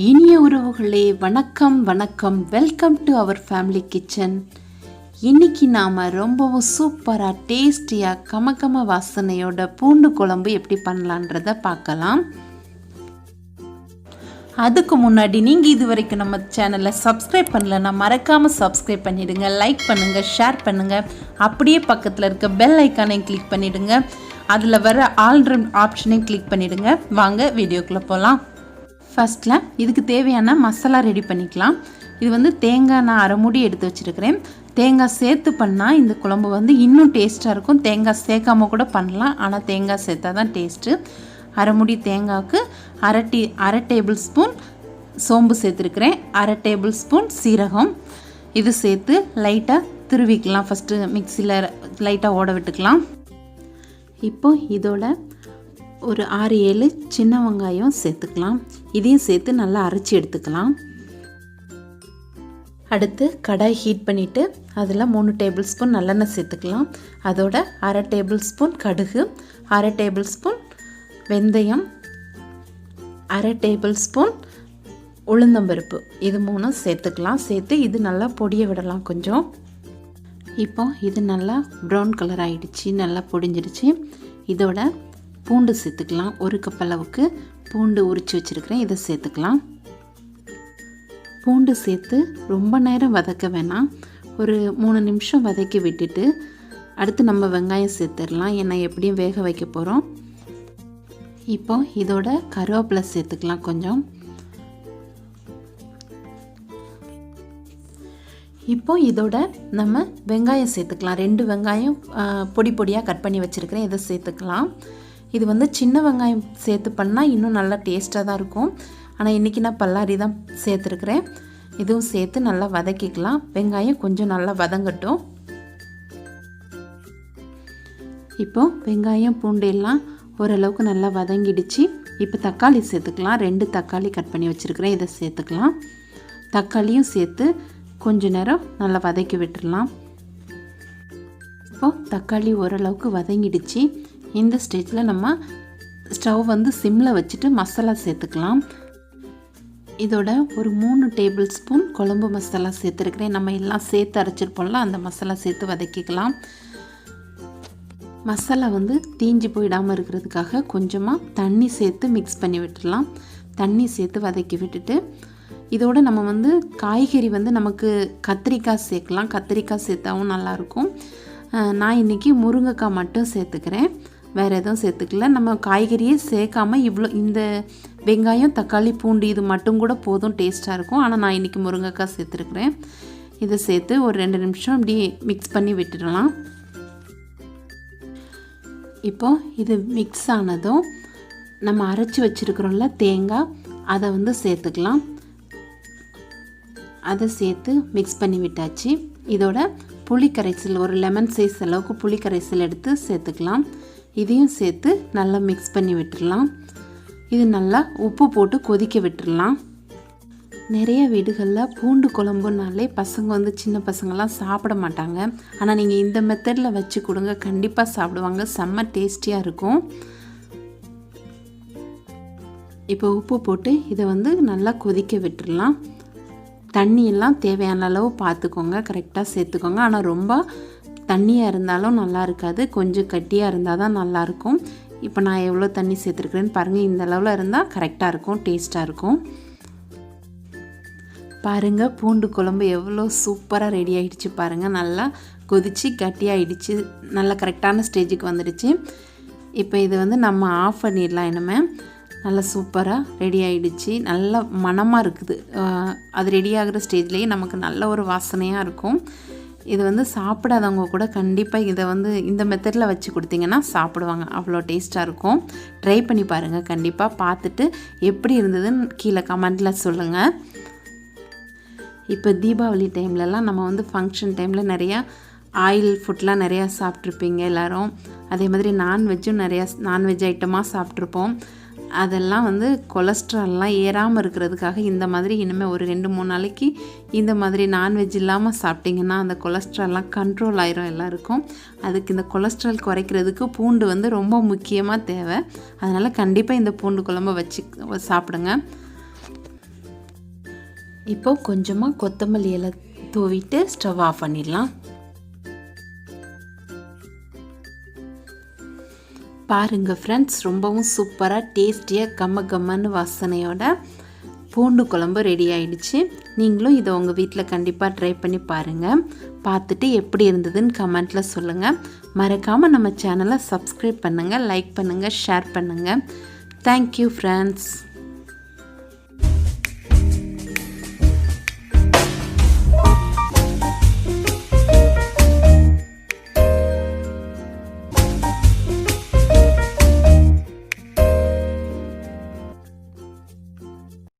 இனிய உறவுகளே வணக்கம் வணக்கம். Welcome to our family kitchen. இன்றைக்கி நாம் ரொம்பவும் சூப்பராக டேஸ்டியாக கமகம வாசனையோட பூண்டு குழம்பு எப்படி பண்ணலான்றதை பார்க்கலாம். அதுக்கு முன்னாடி நீங்கள் இது வரைக்கும் நம்ம சேனலை சப்ஸ்கிரைப் பண்ணலன்னா மறக்காமல் சப்ஸ்கிரைப் பண்ணிவிடுங்க, லைக் பண்ணுங்கள், ஷேர் பண்ணுங்கள். அப்படியே பக்கத்தில் இருக்க பெல் ஐக்கானையும் கிளிக் பண்ணிவிடுங்க. அதில் வர ஆல் ஆப்ஷனையும் கிளிக் பண்ணிவிடுங்க. வாங்க வீடியோக்குள்ளே போகலாம். ஃபஸ்ட்டில் இதுக்கு தேவையான மசாலா ரெடி பண்ணிக்கலாம். இது தேங்காய் நான் அரை மூடி எடுத்து வச்சுருக்கிறேன். தேங்காய் சேர்த்து பண்ணால் இந்த குழம்பு இன்னும் டேஸ்ட்டாக இருக்கும். தேங்காய் சேர்க்காமல் கூட பண்ணலாம், ஆனால் தேங்காய் சேர்த்தா தான் டேஸ்ட்டு. அரை மூடி தேங்காய்க்கு அரை டேபிள் ஸ்பூன் சோம்பு சேர்த்துருக்கிறேன், அரை டேபிள் ஸ்பூன் சீரகம். இது சேர்த்து லைட்டாக துருவிக்கலாம். ஃபஸ்ட்டு மிக்சியில் லைட்டாக ஓட விட்டுக்கலாம். இப்போது இதோட ஒரு 6-7 சின்ன வெங்காயம் சேர்த்துக்கலாம். இதையும் சேர்த்து நல்லா அரைச்சி எடுத்துக்கலாம். அடுத்து கடாய் ஹீட் பண்ணிவிட்டு அதில் 3 டேபிள் ஸ்பூன் நல்லெண்ணெய் சேர்த்துக்கலாம். அதோட அரை டேபிள் ஸ்பூன் கடுகு, அரை டேபிள் ஸ்பூன் வெந்தயம், அரை டேபிள் ஸ்பூன் உளுந்தம்பருப்பு, இது 3 சேர்த்துக்கலாம். சேர்த்து இது நல்லா பொடிய விடலாம் கொஞ்சம். இப்போ இது நல்லா ப்ரௌன் கலர் ஆகிடுச்சு, நல்லா பொடிஞ்சிருச்சு. இதோட பூண்டு சேர்த்துக்கலாம். 1 கப் அளவுக்கு பூண்டு உரித்து வச்சுருக்கிறேன், இதை சேர்த்துக்கலாம். பூண்டு சேர்த்து ரொம்ப நேரம் வதக்க வேணாம், ஒரு 3 நிமிஷம் வதக்கி விட்டுட்டு அடுத்து நம்ம வெங்காயம் சேர்த்துடலாம். ஏன்னா எப்படியும் வேக வைக்க போகிறோம். இப்போ இதோட கருவேப்பிலை சேர்த்துக்கலாம் கொஞ்சம். இப்போ இதோட நம்ம வெங்காயம் சேர்த்துக்கலாம். 2 வெங்காயம் பொடி பொடியாக கட் பண்ணி வச்சுருக்கிறேன், இதை சேர்த்துக்கலாம். இது சின்ன வெங்காயம் சேர்த்து பண்ணால் இன்னும் நல்லா டேஸ்ட்டாக தான் இருக்கும். ஆனால் இன்றைக்கி நான் பல்லாரி தான் சேர்த்துருக்குறேன். இதுவும் சேர்த்து நல்லா வதக்கிக்கலாம். வெங்காயம் கொஞ்சம் நல்லா வதங்கட்டும். இப்போது வெங்காயம் பூண்டு எல்லாம் ஓரளவுக்கு நல்லா வதங்கிடுச்சு. இப்போ தக்காளி சேர்த்துக்கலாம். 2 தக்காளி கட் பண்ணி வச்சுருக்கிறேன், இதை சேர்த்துக்கலாம். தக்காளியும் சேர்த்து கொஞ்ச நேரம் நல்லா வதக்கி விட்டுடலாம். இப்போது தக்காளி ஓரளவுக்கு வதங்கிடுச்சு. இந்த ஸ்டேஜில் நம்ம ஸ்டவ் சிம்மில் வச்சுட்டு மசாலா சேர்த்துக்கலாம். இதோட ஒரு 3 டேபிள் ஸ்பூன் குழம்பு மசாலா சேர்த்துருக்கிறேன். நம்ம எல்லாம் சேர்த்து அரைச்சிருப்போம்ல, அந்த மசாலா சேர்த்து வதக்கிக்கலாம். மசாலா தீஞ்சு போயிடாமல் இருக்கிறதுக்காக கொஞ்சமாக தண்ணி சேர்த்து மிக்ஸ் பண்ணி விட்டுடலாம். தண்ணி சேர்த்து வதக்கி விட்டுட்டு இதோட நம்ம காய்கறி நமக்கு கத்திரிக்காய் சேர்க்கலாம். கத்திரிக்காய் சேர்த்தாவும் நல்லாயிருக்கும். நான் இன்றைக்கி முருங்கைக்காய் மட்டும் சேர்த்துக்கிறேன், வேறு எதுவும் சேர்த்துக்கல. நம்ம காய்கறியே சேர்க்காமல் இந்த வெங்காயம் தக்காளி பூண்டு இது மட்டும் கூட போதும், டேஸ்ட்டாக இருக்கும். ஆனால் நான் இன்றைக்கி முருங்கைக்காய் சேர்த்துருக்குறேன். இதை சேர்த்து ஒரு 2 நிமிஷம் அப்படி மிக்ஸ் பண்ணி விட்டுடலாம். இப்போ இது மிக்ஸ் ஆனதும் நம்ம அரைச்சி வச்சுருக்கிறோம்ல தேங்காய், அதை சேர்த்துக்கலாம். அதை சேர்த்து மிக்ஸ் பண்ணி விட்டாச்சு. இதோட புளி கரைசல் ஒரு லெமன் சைஸ் அளவுக்கு புளி கரைசல் எடுத்து சேர்த்துக்கலாம். இதையும் சேர்த்து நல்லா மிக்ஸ் பண்ணி விட்டுடலாம். இது நல்லா உப்பு போட்டு கொதிக்க விட்டுடலாம். நிறைய வீடுகளில் பூண்டு குழம்புனாலே பசங்க சின்ன பசங்கள்லாம் சாப்பிட மாட்டாங்க. ஆனால் நீங்கள் இந்த மெத்தடில் வச்சு கொடுங்க, கண்டிப்பாக சாப்பிடுவாங்க. செம்ம டேஸ்டியாக இருக்கும். இப்போ உப்பு போட்டு இதை நல்லா கொதிக்க விட்டுடலாம். தண்ணியெல்லாம் தேவையான அளவு பார்த்துக்கோங்க, கரெக்டாக சேர்த்துக்கோங்க. ஆனால் ரொம்ப தண்ணியாக இருந்தாலும் நல்லா இருக்காது, கொஞ்சம் கட்டியாக இருந்தால் தான் நல்லாயிருக்கும். இப்போ நான் எவ்வளோ தண்ணி சேர்த்துருக்குறேன்னு பாருங்கள். இந்த அளவில் இருந்தால் கரெக்டாக இருக்கும், டேஸ்ட்டாக இருக்கும். பாருங்கள், பூண்டு குழம்பு எவ்வளோ சூப்பராக ரெடி ஆகிடுச்சு பாருங்கள். நல்லா கொதித்து கட்டியாகிடுச்சு, நல்லா கரெக்டான ஸ்டேஜுக்கு வந்துடுச்சு. இப்போ இது நம்ம ஆஃப் பண்ணிடலாம். இனிமேல் நல்லா சூப்பராக ரெடி ஆகிடுச்சு, நல்ல மணமாக இருக்குது. அது ரெடி ஆகிற ஸ்டேஜ்லேயே நமக்கு நல்ல ஒரு வாசனையாக இருக்கும். இது சாப்பிடாதவங்க கூட கண்டிப்பாக இதை இந்த மெத்தடில் வச்சு கொடுத்தீங்கன்னா சாப்பிடுவாங்க, அவ்வளோ டேஸ்ட்டாக இருக்கும். ட்ரை பண்ணி பாருங்கள் கண்டிப்பாக. பார்த்துட்டு எப்படி இருந்ததுன்னு கீழே கமெண்டில் சொல்லுங்கள். இப்போ தீபாவளி டைம்லலாம் நம்ம ஃபங்க்ஷன் டைமில் நிறையா ஆயில் ஃபுட்லாம் நிறையா சாப்பிட்ருப்பீங்க எல்லோரும். அதே மாதிரி நான்வெஜ் ஐட்டமாக சாப்பிட்ருப்போம். அதெல்லாம் கொலஸ்ட்ரால்லாம் ஏறாமல் இருக்கிறதுக்காக இந்த மாதிரி இனிமேல் ஒரு 2-3 நாளைக்கு இந்த மாதிரி நான்வெஜ் இல்லாமல் சாப்பிட்டிங்கன்னா அந்த கொலஸ்ட்ரால்லாம் கண்ட்ரோல் ஆயிரும் எல்லாருக்கும். அதுக்கு இந்த கொலஸ்ட்ரால் குறைக்கிறதுக்கு பூண்டு ரொம்ப முக்கியமாக தேவை. அதனால் கண்டிப்பாக இந்த பூண்டு குழம்பு வச்சு சாப்பிடுங்க. இப்போ கொஞ்சமாக கொத்தமல்லி இலை தூவிட்டு ஸ்டவ் ஆஃப் பண்ணிடலாம். பாருங்கள் ஃப்ரெண்ட்ஸ், ரொம்பவும் சூப்பராக டேஸ்டியாக கம்மன்னு வாசனையோட பூண்டு குழம்பு ரெடி ஆகிடுச்சு. நீங்களும் இதை உங்கள் வீட்டில் கண்டிப்பாக ட்ரை பண்ணி பாருங்கள். பார்த்துட்டு எப்படி இருந்ததுன்னு கமெண்ட்டில் சொல்லுங்கள். மறக்காமல் நம்ம சேனலை சப்ஸ்கிரைப் பண்ணுங்கள், லைக் பண்ணுங்கள், ஷேர் பண்ணுங்கள். Thank you friends.